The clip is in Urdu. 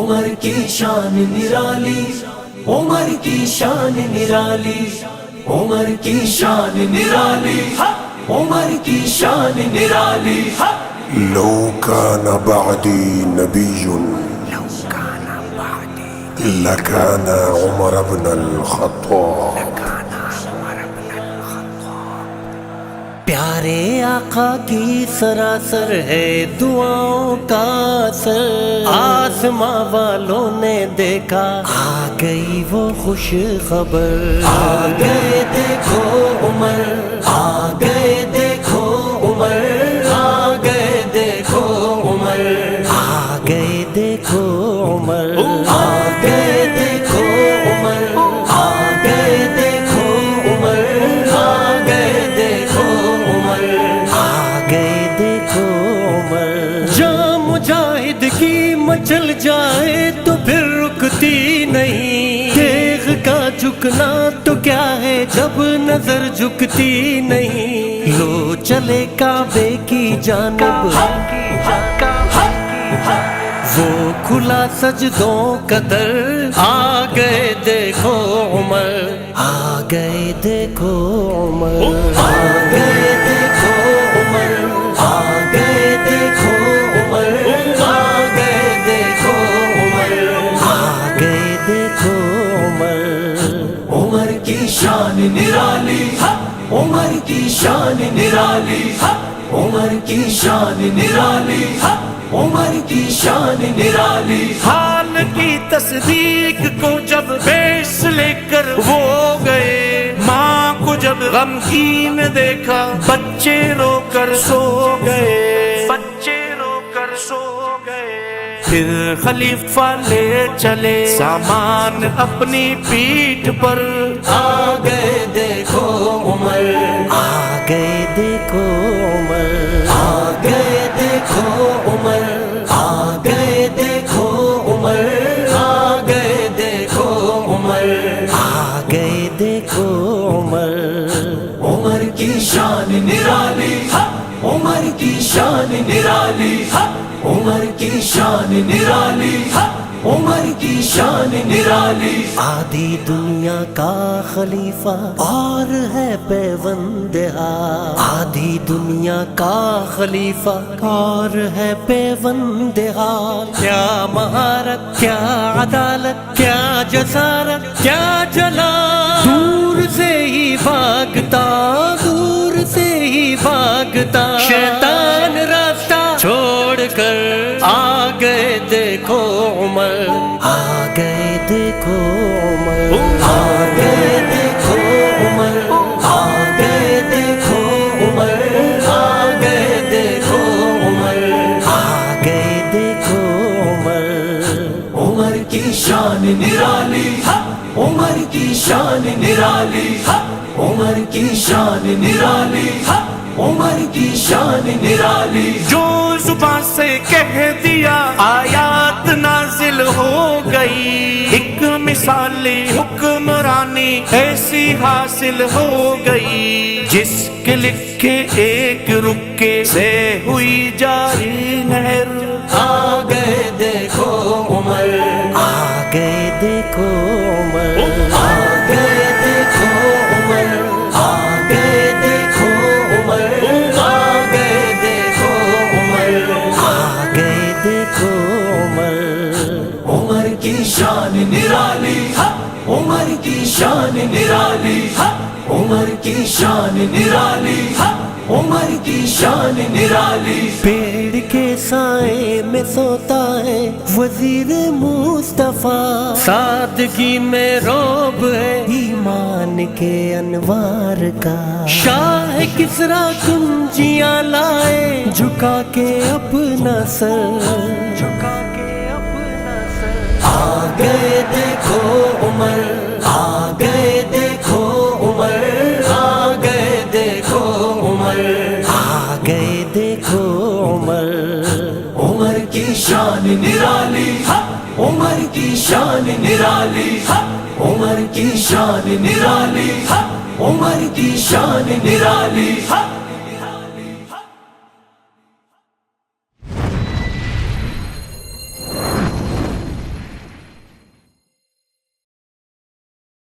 عمر کی شان نرالی، عمر کی شان نرالی، عمر کی شان نرالی، عمر کی شان نرالی۔ لو كان بعدي نبي لكان عمر بن الخطاب۔ پیارے آقا کی سراسر ہے دعاؤں کا اثر، آسماں والوں نے دیکھا آ گئی وہ خوش خبر، آ گئے دیکھو عمر، آ گئے دیکھو عمر، آ گئے دیکھو عمر، آ گئے دیکھو عمر، آ گئے دیکھو عمر، آ گئے دیکھو عمر، آ گئے دیکھو عمر، آ گئے دیکھو عمر۔ جاں مجاہد کی مچل جائے تو پھر رکتی نہیں، دیکھ کا جھکنا تو کیا ہے جب نظر جھکتی نہیں، لو چلے کعبے کی جانب، وہ کھلا سجدوں کا در، آ گئے دیکھو عمر، آ گئے دیکھو عمر، آ گئے دیکھو عمر، آ گئے دیکھو عمر، آ گئے دیکھو عمر، آ گئے دیکھو عمر۔ عمر کی شان نرالی، عمر کی شان نرالی، عمر کی شان نرالی، عمر کی شان نرالی۔ حال کی تصدیق کو جب پیش لے کر وہ گئے، ماں کو جب غمگین دیکھا بچے رو کر سو گئے، بچے رو کر سو گئے۔ پھر خلیفہ لے چلے سامان اپنی پیٹھ پر، آ گئے دیکھو عمر، آ گئے دیکھو عمر، آ گئے دیکھو عمر، آ گئے دیکھو عمر، آ گئے دیکھو عمر، آ گئے دیکھو عمر۔ عمر کی شان نرالی، عمر کی شان نرالی، عمر کی شان نرالی، عمر کی شان نرالی۔ آدھی دنیا کا خلیفہ اور ہے پیوند حال، آدھی دنیا کا خلیفہ اور ہے پیوند حال، کیا مہارت کیا عدالت کیا جسارت کیا جلال، دور سے ہی بھاگتا دور سے ہی بھاگتا شیطان راستہ چھوڑ کر، آ گئے دیکھو عمر، آ گئے دیکھو عمر، آ گئے دیکھو عمر، آ گئے دیکھو عمر، آ گئے دیکھو عمر، آ گئے دیکھو عمر۔ عمر کی شان نرالی، عمر کی شان نرالی، عمر کی شان نرالی، عمر کی شان نرالی۔ جو زبان سے کہہ دیا آیات نازل ہو گئی، ایک مثالی حکمرانی ایسی حاصل ہو گئی، جس کے لکھے ایک رکے سے ہوئی جاری نہر، آ گئے دیکھو عمر، آ گئے دیکھو عمر، آ گئے دیکھو عمر، آ گئے دیکھو عمر، آ گئے دیکھو عمر، آ گئے دیکھو عمر۔ عمر کی شان نرالی، عمر کی شان نرالی، عمر کی شان نرالی، عمر کی شان نرالی۔ پیڑ کے سائے میں سوتا ہے وزیر مصطفیٰ، سادگی میں روب ہے ایمان کے انوار کا، شاہ کسریٰ کنجیاں لائے جھکا کے اپنا سر، جھکا کے اپنا سر، آ گئے دیکھو عمر، آ گئے دیکھو عمر، آ گئے دیکھو عمر، آ گئے دیکھو عمر۔ عمر کی شان نرالی، عمر کی شان نرالی، عمر کی شان نرالی، عمر کی شان نرالی۔